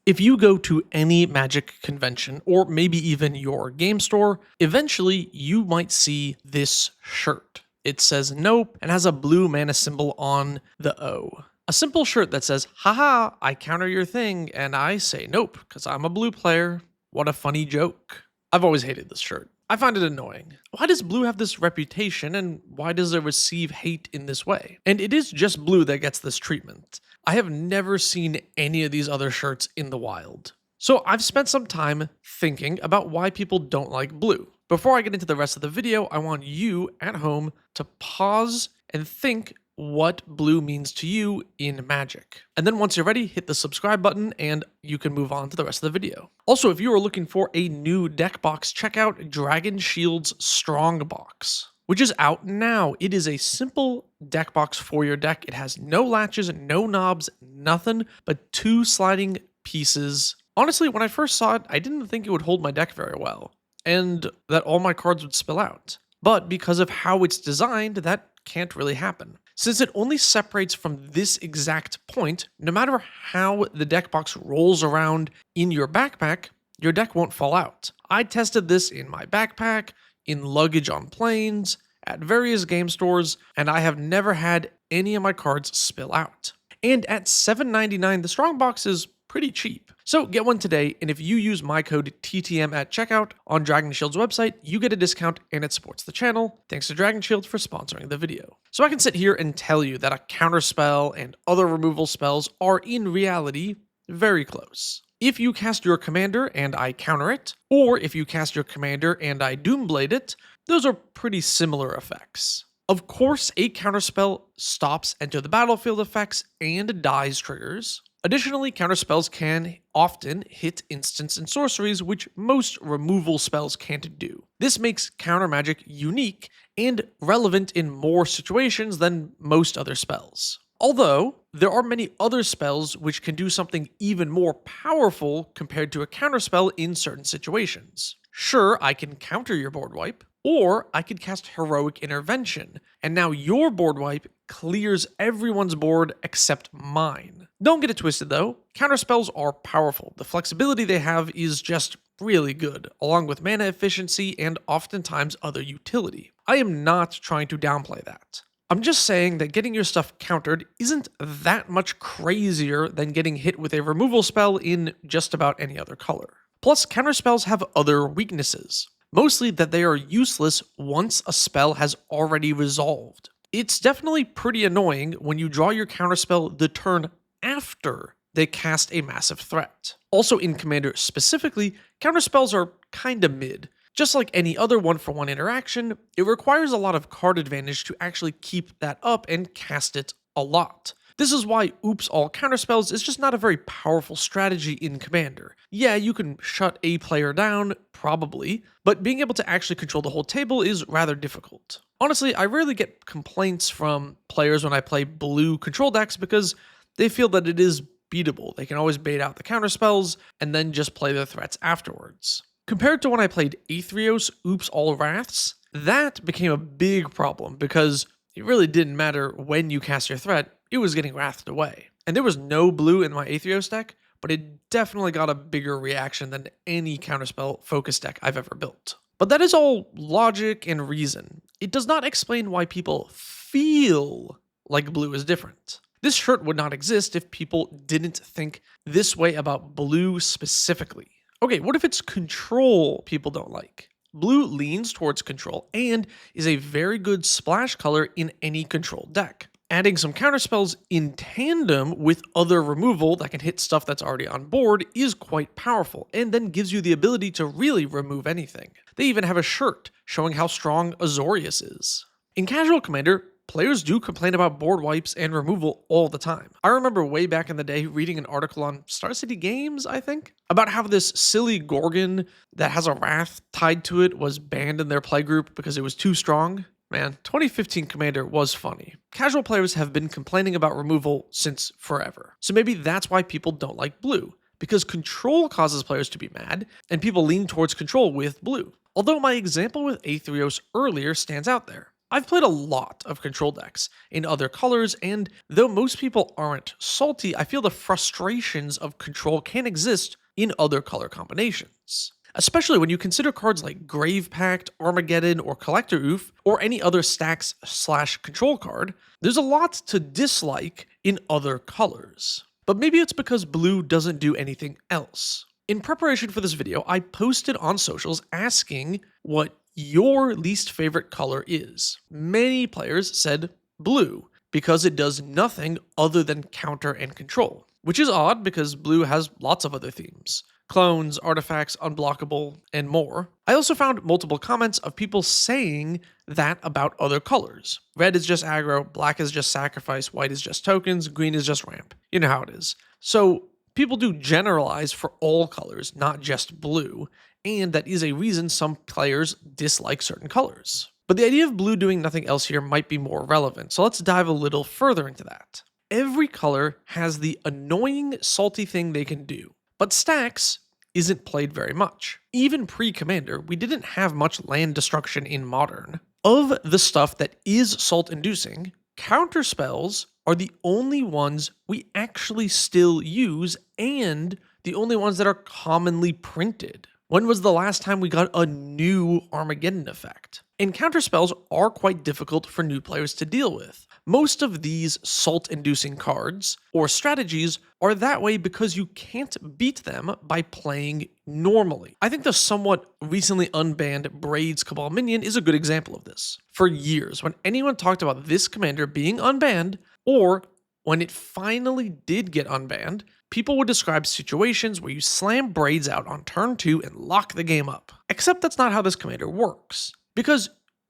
If you go to any Magic convention, or maybe even your game store, eventually you might see this shirt. It says nope and has a blue mana symbol on the O. A simple shirt that says, haha, I counter your thing, and I say nope, because I'm a blue player. What a funny joke. I've always hated this shirt. I find it annoying. Why does blue have this reputation, and why does it receive hate in this way? And it is just blue that gets this treatment. I have never seen any of these other shirts in the wild. So I've spent some time thinking about why people don't like blue. Before I get into the rest of the video, I want you at home to pause and think what blue means to you in Magic. And then once you're ready, hit the subscribe button and you can move on to the rest of the video. Also, if you are looking for a new deck box, check out Dragon Shield's Strong Box, which is out now. It is a simple deck box for your deck. It has no latches, no knobs, nothing but 2 sliding pieces. Honestly, when I first saw it, I didn't think it would hold my deck very well, and that all my cards would spill out. But because of how it's designed, that can't really happen. Since it only separates from this exact point, no matter how the deck box rolls around in your backpack, your deck won't fall out. I tested this in my backpack, in luggage on planes, at various game stores, and I have never had any of my cards spill out. And at $7.99, the Strong Box is pretty cheap. So get one today, and if you use my code TTM at checkout on Dragon Shield's website, you get a discount and it supports the channel. Thanks to Dragon Shield for sponsoring the video. So I can sit here and tell you that a counterspell and other removal spells are in reality very close. If you cast your commander and I counter it, or if you cast your commander and I Doomblade it, those are pretty similar effects. Of course, a counterspell stops enter the battlefield effects and dies triggers. Additionally, counterspells can often hit instants and sorceries, which most removal spells can't do. This makes counter magic unique and relevant in more situations than most other spells. Although, there are many other spells which can do something even more powerful compared to a counterspell in certain situations. Sure, I can counter your board wipe, or I could cast Heroic Intervention, and now your board wipe clears everyone's board except mine. Don't get it twisted though, counterspells are powerful. The flexibility they have is just really good, along with mana efficiency and oftentimes other utility. I am not trying to downplay that. I'm just saying that getting your stuff countered isn't that much crazier than getting hit with a removal spell in just about any other color. Plus, counterspells have other weaknesses. Mostly that they are useless once a spell has already resolved. It's definitely pretty annoying when you draw your counterspell the turn after they cast a massive threat. Also in Commander specifically, counterspells are kinda mid. Just like any other one-for-one interaction, it requires a lot of card advantage to actually keep that up and cast it a lot. This is why oops all counterspells is just not a very powerful strategy in Commander. Yeah, you can shut a player down, probably, but being able to actually control the whole table is rather difficult. Honestly, I rarely get complaints from players when I play blue control decks because they feel that it is beatable. They can always bait out the counterspells and then just play their threats afterwards. Compared to when I played Aetherios Oops All Wraths, that became a big problem because it really didn't matter when you cast your threat, it was getting wrathed away. And there was no blue in my Aetherios deck, but it definitely got a bigger reaction than any counterspell focus deck I've ever built. But that is all logic and reason. It does not explain why people feel like blue is different. This shirt would not exist if people didn't think this way about blue specifically. Okay, what if it's control people don't like? Blue leans towards control and is a very good splash color in any control deck. Adding some counterspells in tandem with other removal that can hit stuff that's already on board is quite powerful, and then gives you the ability to really remove anything. They even have a shirt showing how strong Azorius is. In casual Commander, players do complain about board wipes and removal all the time. I remember way back in the day reading an article on Star City Games, I think, about how this silly Gorgon that has a Wrath tied to it was banned in their playgroup because it was too strong. Man, 2015 Commander was funny. Casual players have been complaining about removal since forever. So maybe that's why people don't like blue, because control causes players to be mad, and people lean towards control with blue. Although my example with Aetherios earlier stands out there. I've played a lot of control decks in other colors, and though most people aren't salty, I feel the frustrations of control can exist in other color combinations. Especially when you consider cards like Grave Pact, Armageddon, or Collector Oof, or any other stacks/control card, there's a lot to dislike in other colors. But maybe it's because blue doesn't do anything else. In preparation for this video, I posted on socials asking what your least favorite color is. Many players said blue, because it does nothing other than counter and control. Which is odd because blue has lots of other themes. Clones, artifacts, unblockable, and more. I also found multiple comments of people saying that about other colors. Red is just aggro, black is just sacrifice, white is just tokens, green is just ramp. You know how it is. So people do generalize for all colors, not just blue, and that is a reason some players dislike certain colors. But the idea of blue doing nothing else here might be more relevant, so let's dive a little further into that. Every color has the annoying, salty thing they can do, but stacks isn't played very much. Even pre-Commander, we didn't have much land destruction in Modern. Of the stuff that is salt-inducing, counter spells are the only ones we actually still use and the only ones that are commonly printed. When was the last time we got a new Armageddon effect? And counterspells are quite difficult for new players to deal with. Most of these salt-inducing cards or strategies are that way because you can't beat them by playing normally. I think the somewhat recently unbanned Braids Cabal minion is a good example of this. For years, when anyone talked about this commander being unbanned, or when it finally did get unbanned, people would describe situations where you slam Braids out on turn 2 and lock the game up. Except that's not how this commander works, because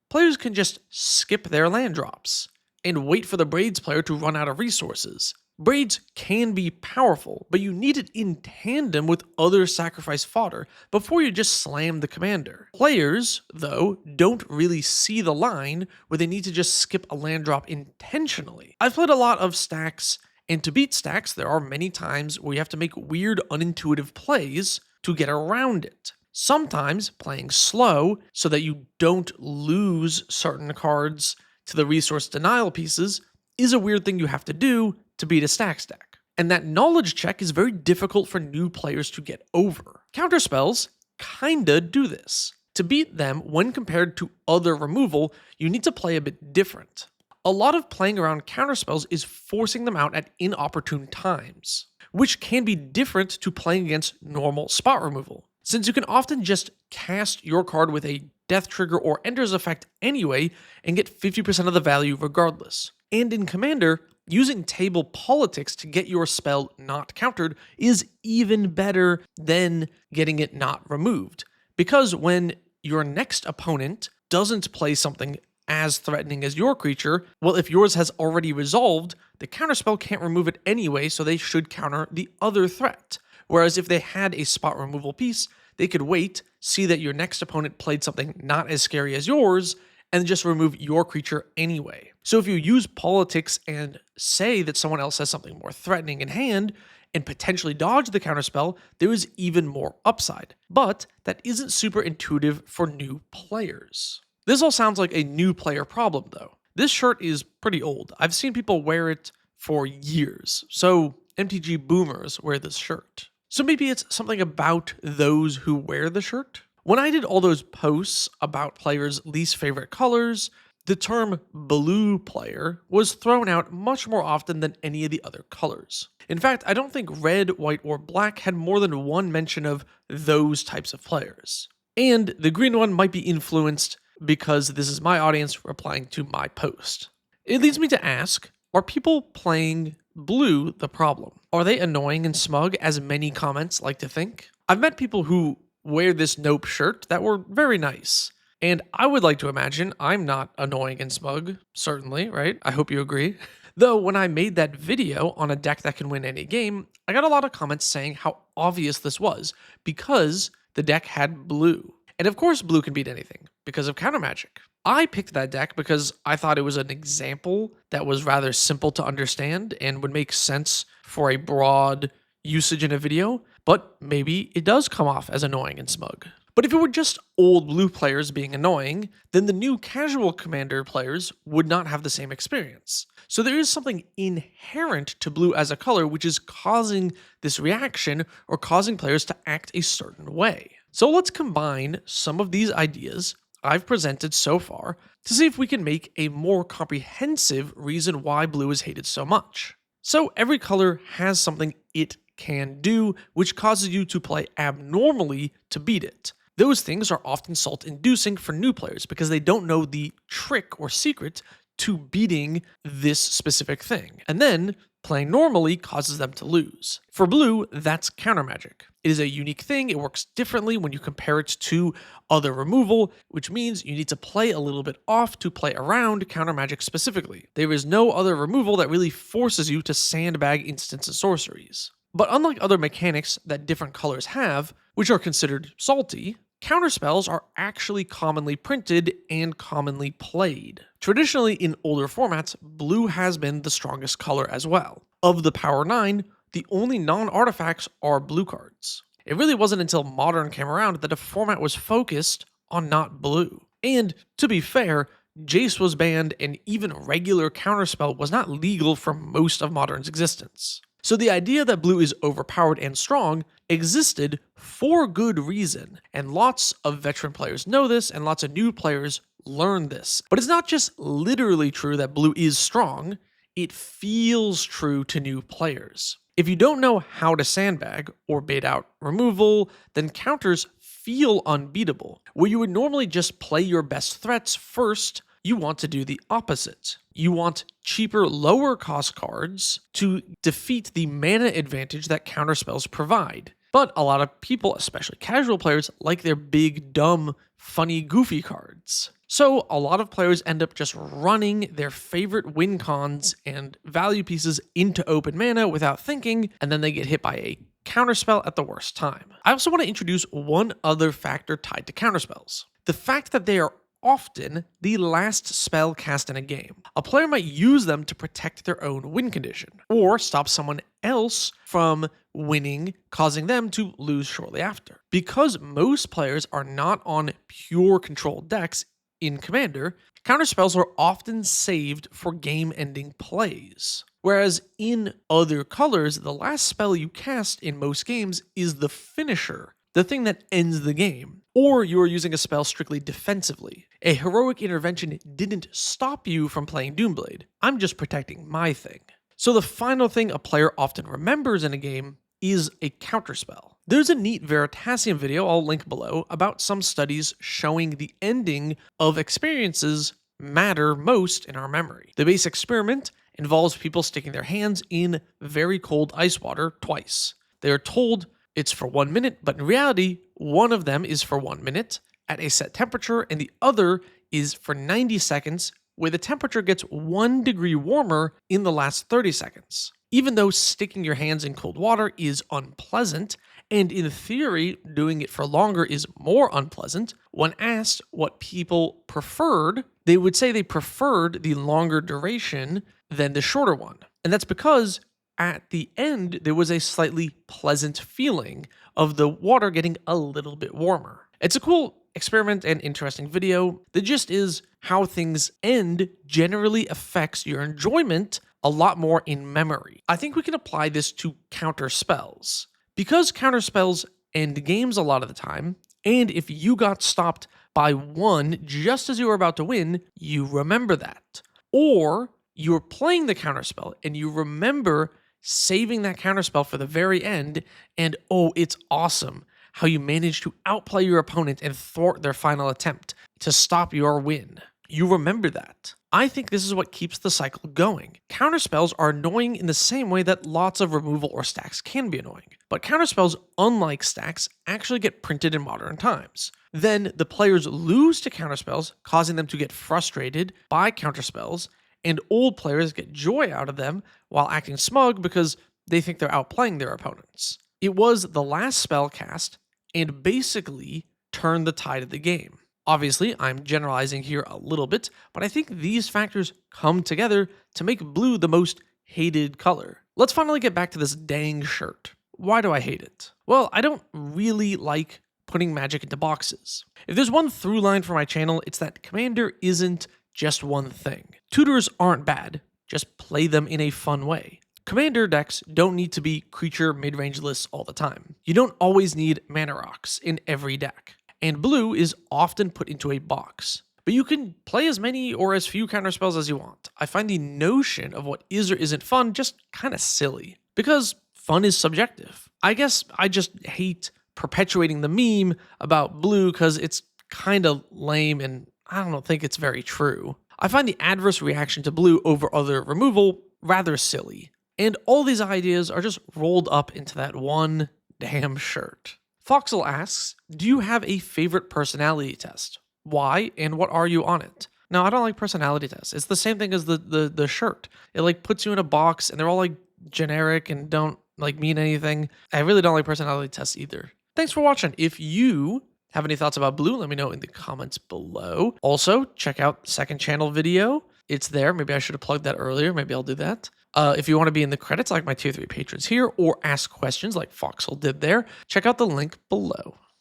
players can just skip their land drops and wait for the Braids player to run out of resources. Braids can be powerful, but you need it in tandem with other sacrifice fodder before you just slam the commander. Players, though, don't really see the line where they need to just skip a land drop intentionally. I've played a lot of stacks, and to beat stacks, there are many times where you have to make weird, unintuitive plays to get around it. Sometimes playing slow so that you don't lose certain cards to the resource denial pieces is a weird thing you have to do to beat a stack. And that knowledge check is very difficult for new players to get over. Counterspells kinda do this. To beat them when compared to other removal, you need to play a bit different. A lot of playing around counterspells is forcing them out at inopportune times, which can be different to playing against normal spot removal, since you can often just cast your card with a death trigger or enters effect anyway and get 50% of the value regardless. And in Commander, using table politics to get your spell not countered is even better than getting it not removed, because when your next opponent doesn't play something as threatening as your creature, well, if yours has already resolved, the counterspell can't remove it anyway, so they should counter the other threat. Whereas if they had a spot removal piece, they could wait, see that your next opponent played something not as scary as yours, and just remove your creature anyway. So if you use politics and say that someone else has something more threatening in hand, and potentially dodge the counterspell, there is even more upside. But that isn't super intuitive for new players. This all sounds like a new player problem though. This shirt is pretty old. I've seen people wear it for years. So MTG boomers wear this shirt. So maybe it's something about those who wear the shirt. When I did all those posts about players' least favorite colors, the term blue player was thrown out much more often than any of the other colors. In fact, I don't think red, white, or black had more than one mention of those types of players. And the green one might be influenced because this is my audience replying to my post. It leads me to ask, are people playing blue the problem? Are they annoying and smug, as many comments like to think? I've met people who wear this Nope shirt that were very nice. And I would like to imagine I'm not annoying and smug, certainly, right? I hope you agree. Though when I made that video on a deck that can win any game, I got a lot of comments saying how obvious this was because the deck had blue. And of course blue can beat anything because of counter magic. I picked that deck because I thought it was an example that was rather simple to understand and would make sense for a broad usage in a video, but maybe it does come off as annoying and smug. But if it were just old blue players being annoying, then the new casual commander players would not have the same experience. So there is something inherent to blue as a color which is causing this reaction or causing players to act a certain way. So let's combine some of these ideas I've presented so far to see if we can make a more comprehensive reason why blue is hated so much. So every color has something it can do which causes you to play abnormally to beat it. Those things are often salt-inducing for new players because they don't know the trick or secret to beating this specific thing. And then playing normally causes them to lose. For blue, that's counter magic. It is a unique thing. It works differently when you compare it to other removal, which means you need to play a little bit off to play around counter magic specifically. There is no other removal that really forces you to sandbag instants and sorceries. But unlike other mechanics that different colors have, which are considered salty, counterspells are actually commonly printed and commonly played. Traditionally, in older formats, blue has been the strongest color as well. Of the Power 9, the only non-artifacts are blue cards. It really wasn't until Modern came around that a format was focused on not blue. And to be fair, Jace was banned and even regular counterspell was not legal for most of Modern's existence. So the idea that blue is overpowered and strong existed for good reason, and lots of veteran players know this and lots of new players learn this. But it's not just literally true that blue is strong, it feels true to new players. If you don't know how to sandbag or bait out removal, then counters feel unbeatable. Where you would normally just play your best threats first, you want to do the opposite. You want cheaper, lower cost cards to defeat the mana advantage that counterspells provide. But a lot of people, especially casual players, like their big, dumb, funny, goofy cards. So a lot of players end up just running their favorite win cons and value pieces into open mana without thinking, and then they get hit by a counterspell at the worst time. I also want to introduce one other factor tied to counterspells. The fact that they are often the last spell cast in a game. A player might use them to protect their own win condition, or stop someone else from winning, causing them to lose shortly after. Because most players are not on pure control decks in Commander, counterspells are often saved for game-ending plays. Whereas in other colors, the last spell you cast in most games is the finisher, the thing that ends the game, or you are using a spell strictly defensively. A heroic intervention didn't stop you from playing Doomblade. I'm just protecting my thing. So the final thing a player often remembers in a game is a counterspell. There's a neat Veratasium video I'll link below about some studies showing the ending of experiences matter most in our memory. The base experiment involves people sticking their hands in very cold ice water twice. They are told it's for 1 minute, but in reality, one of them is for 1 minute at a set temperature, and the other is for 90 seconds, where the temperature gets 1 degree warmer in the last 30 seconds. Even though sticking your hands in cold water is unpleasant, and in theory, doing it for longer is more unpleasant, when asked what people preferred, they would say they preferred the longer duration than the shorter one. And that's because at the end, there was a slightly pleasant feeling of the water getting a little bit warmer. It's a cool experiment and interesting video. The gist is how things end generally affects your enjoyment a lot more in memory. I think we can apply this to counter spells. Because counter spells end games a lot of the time, and if you got stopped by one just as you were about to win, you remember that. Or you're playing the counterspell and you remember saving that counterspell for the very end, and oh, it's awesome how you managed to outplay your opponent and thwart their final attempt to stop your win. You remember that. I think this is what keeps the cycle going. Counterspells are annoying in the same way that lots of removal or stacks can be annoying. But counterspells, unlike stacks, actually get printed in modern times. Then the players lose to counterspells, causing them to get frustrated by counterspells, and old players get joy out of them while acting smug because they think they're outplaying their opponents. It was the last spell cast and basically turned the tide of the game. Obviously, I'm generalizing here a little bit, but I think these factors come together to make blue the most hated color. Let's finally get back to this dang shirt. Why do I hate it? Well, I don't really like putting Magic into boxes. If there's one through line for my channel, it's that Commander isn't just one thing. Tutors aren't bad, just play them in a fun way. Commander decks don't need to be creature mid-range lists all the time. You don't always need mana rocks in every deck. And blue is often put into a box. But you can play as many or as few counterspells as you want. I find the notion of what is or isn't fun just kind of silly. Because fun is subjective. I guess I just hate perpetuating the meme about blue because it's kind of lame and I don't think it's very true. I find the adverse reaction to blue over other removal rather silly. And all these ideas are just rolled up into that one damn shirt. Foxel asks, do you have a favorite personality test? Why and what are you on it? No, I don't like personality tests. It's the same thing as the shirt. It like puts you in a box and they're all like generic and don't like mean anything. I really don't like personality tests either. Thanks for watching. If you have any thoughts about blue, let me know in the comments below. Also, check out second channel video. It's there. Maybe I should have plugged that earlier. Maybe I'll do that. If you want to be in the credits like my tier 3 patrons here or ask questions like Foxel did there, check out the link below.